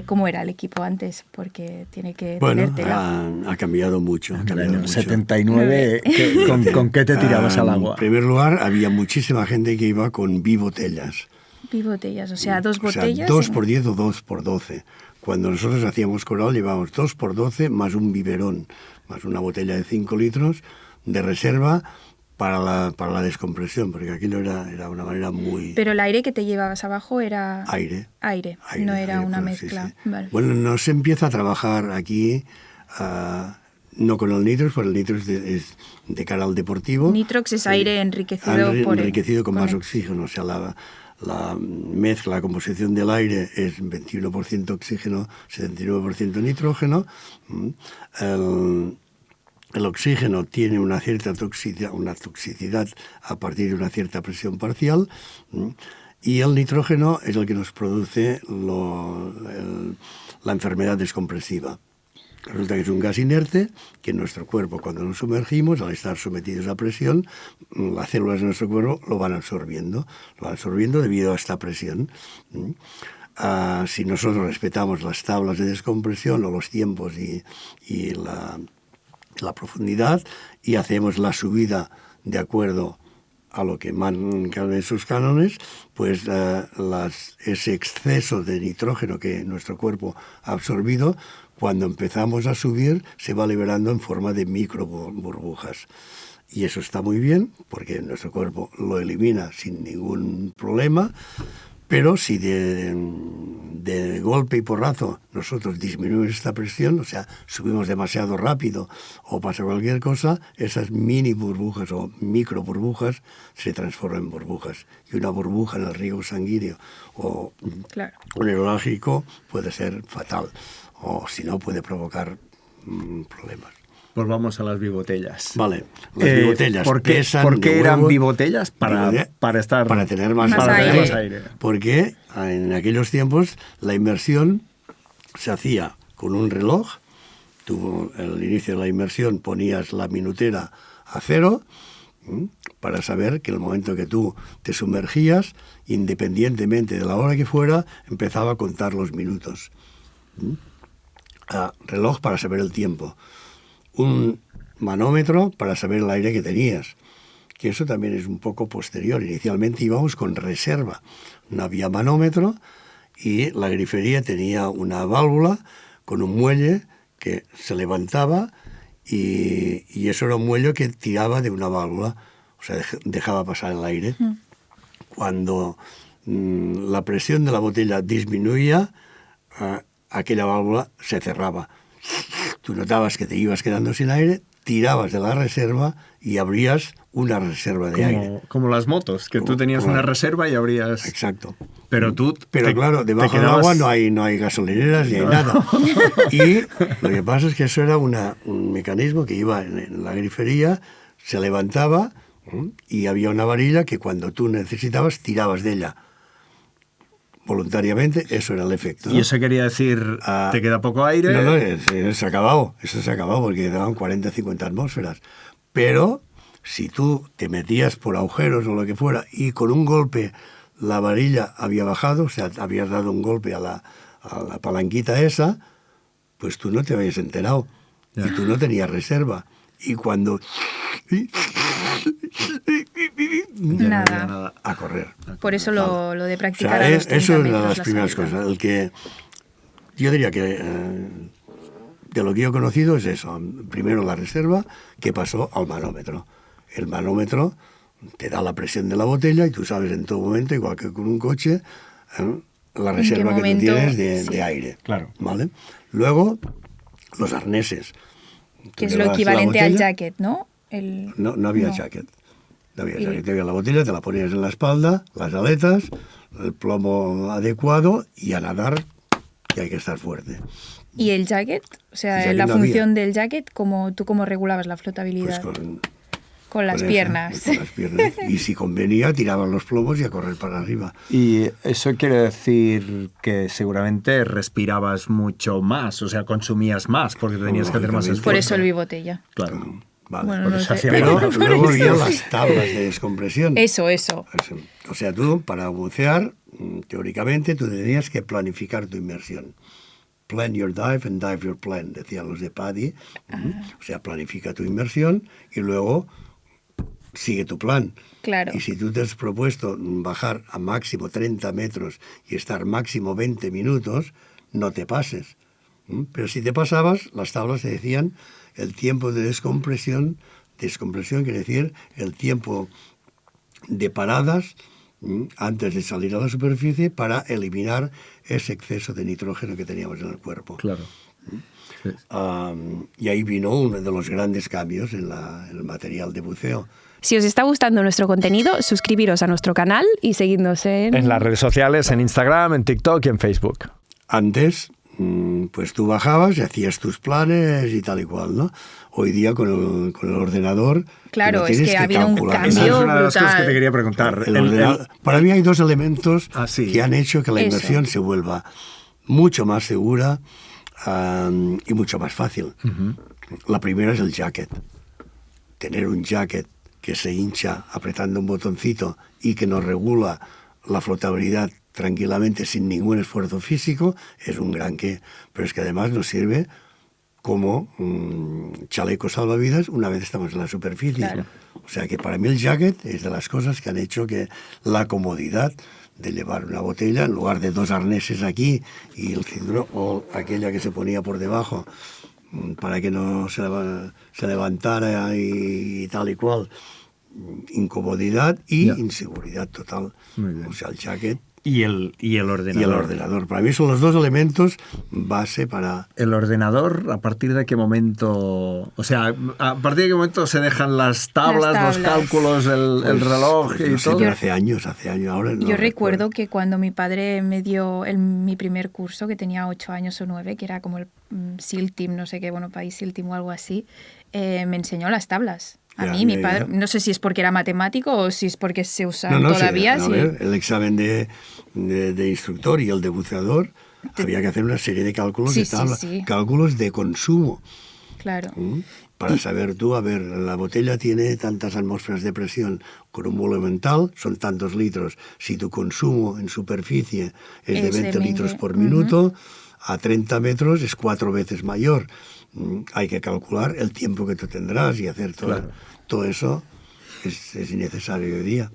¿Cómo era el equipo antes? Porque tiene que Bueno, tener tela. ha cambiado mucho. En el año 79, ¿con qué te tirabas al agua? En primer lugar, había muchísima gente que iba con bibotellas. Bibotellas, o sea, dos botellas. 2 por 10 o 2 por 12. Cuando nosotros hacíamos coral llevábamos 2 por 12 más un biberón, más una botella de 5 litros de reserva para la descompresión, porque aquello era una manera muy... Pero el aire que te llevabas abajo era... Aire, no era una claro, mezcla. sí. Vale. Bueno, no se empieza a trabajar aquí, no con el nitrox, porque el nitrox es de cara al deportivo. Nitrox es aire enriquecido enriquecido con más el... oxígeno, o sea, la mezcla, la composición del aire es 21% oxígeno, 79% nitrógeno. El oxígeno tiene una cierta toxicidad a partir de una cierta presión parcial, y el nitrógeno es el que nos produce la enfermedad descompresiva. Resulta que es un gas inerte que en nuestro cuerpo, cuando nos sumergimos, al estar sometidos a presión, las células de nuestro cuerpo lo van absorbiendo debido a esta presión. Si nosotros respetamos las tablas de descompresión o los tiempos y la profundidad, y hacemos la subida de acuerdo a lo que marcan esos cánones, pues ese exceso de nitrógeno que nuestro cuerpo ha absorbido, cuando empezamos a subir, se va liberando en forma de micro burbujas. Y eso está muy bien, porque nuestro cuerpo lo elimina sin ningún problema, pero si de golpe y porrazo nosotros disminuimos esta presión, o sea, subimos demasiado rápido o pasa cualquier cosa, esas mini burbujas o micro burbujas se transforman en burbujas. Y una burbuja en el riego sanguíneo o un neurálgico puede ser fatal, o si no puede provocar problemas. Pues vamos a las bibotellas. Vale, las bibotellas ¿Por qué eran bibotellas? Para tener más aire. Porque en aquellos tiempos la inmersión se hacía con un reloj. Tú, al inicio de la inmersión, ponías la minutera a 0 para saber que el momento que tú te sumergías, independientemente de la hora que fuera, empezaba a contar los minutos. Reloj para saber el tiempo. Un manómetro para saber el aire que tenías, que eso también es un poco posterior. Inicialmente íbamos con reserva, no había manómetro, y la grifería tenía una válvula con un muelle que se levantaba, y eso era un muelle que tiraba de una válvula, o sea, dejaba pasar el aire. Cuando la presión de la botella disminuía, aquella válvula se cerraba. Tú notabas que te ibas quedando sin aire, tirabas de la reserva y abrías una reserva de aire. Como las motos, que tú tenías una reserva y abrías... Exacto. Pero claro, debajo del agua no hay gasolineras ni hay nada. Y lo que pasa es que eso era un mecanismo que iba en la grifería, se levantaba y había una varilla que cuando tú necesitabas tirabas de ella. Voluntariamente, eso era el efecto, ¿no? ¿Y eso quería decir, te queda poco aire? No, eso se ha acabado porque quedaban 40 50 atmósferas. Pero si tú te metías por agujeros o lo que fuera y con un golpe la varilla había bajado, o sea, habías dado un golpe a la palanquita esa, pues tú no te habías enterado. Y tú no tenías reserva. Y cuando... Nada. A correr. Por eso lo de practicar, o sea, a los 30 eso es una de metros las primeras cosas. Yo diría que de lo que yo he conocido es eso. Primero la reserva, que pasó al manómetro. El manómetro te da la presión de la botella y tú sabes en todo momento, igual que con un coche, la reserva que tú tienes de aire. Claro. ¿Vale? Luego, los arneses. Que es lo equivalente al jacket, ¿no? No había jacket. No había jacket. Te había la botella, te la ponías en la espalda, las aletas, el plomo adecuado y a nadar, que hay que estar fuerte. ¿Y el jacket? O sea, la función del jacket, ¿tú cómo regulabas la flotabilidad? Pues con las piernas. Con las piernas. Y si convenía, tiraban los plomos y a correr para arriba. Y eso quiere decir que seguramente respirabas mucho más, o sea, consumías más, porque tenías que hacer más esfuerzo. Por eso el bibotella. Claro. Vale. Bueno, no sé. Pero luego había las tablas de descompresión. Eso. O sea, tú, para bucear, teóricamente, tú tenías que planificar tu inmersión. plan your dive and dive your plan, decían los de PADI. O sea, planifica tu inmersión y luego sigue tu plan. Claro. Y si tú te has propuesto bajar a máximo 30 metros y estar máximo 20 minutos, no te pases. Pero si te pasabas, las tablas te decían el tiempo de descompresión quiere decir el tiempo de paradas antes de salir a la superficie para eliminar ese exceso de nitrógeno que teníamos en el cuerpo. Claro. Sí. Y ahí vino uno de los grandes cambios en el material de buceo. Si os está gustando nuestro contenido, suscribiros a nuestro canal y seguidnos en las redes sociales, en Instagram, en TikTok y en Facebook. Antes, pues tú bajabas y hacías tus planes y tal y cual, ¿no? Hoy día con el ordenador... Claro, es que ha habido un calcular. cambio Esa es una de las brutal. cosas que te quería preguntar. Para mí hay dos elementos sí. que han hecho que la Eso. inmersión se vuelva mucho más segura y mucho más fácil. La primera es el jacket. Tener un jacket que se hincha apretando un botoncito y que nos regula la flotabilidad tranquilamente sin ningún esfuerzo físico es un gran qué. Pero es que además nos sirve como chaleco salvavidas una vez estamos en la superficie. Claro. O sea que para mí el jacket es de las cosas que han hecho que la comodidad de llevar una botella en lugar de dos arneses aquí y el cinturón o aquella que se ponía por debajo para que no se levantara y tal y cual. Incomodidad y inseguridad total. O sea, el jacket Y el ordenador. y el ordenador. Para mí son los dos elementos base para... El ordenador, ¿a partir de qué momento? O sea, ¿a partir de qué momento se dejan las tablas, los cálculos, el reloj pues y no sé, todo? pero hace años, ahora no Yo recuerdo que cuando mi padre me dio mi primer curso, que tenía 8 años o 9, que era como el SEAL Team, no sé qué, bueno, país SEAL Team o algo así, me enseñó las tablas. A mí, mi padre, no sé si es porque era matemático o si es porque se usan todavía. Sí, el examen de instructor y el de buceador, había que hacer una serie de cálculos de tabla, cálculos de consumo. Claro. Para saber tú, a ver, la botella tiene tantas atmósferas de presión con un volumen tal, son tantos litros. Si tu consumo en superficie es de 20 litros por minuto, a 30 metros es 4 veces mayor. Hay que calcular el tiempo que tú tendrás y hacer todo eso es innecesario hoy día.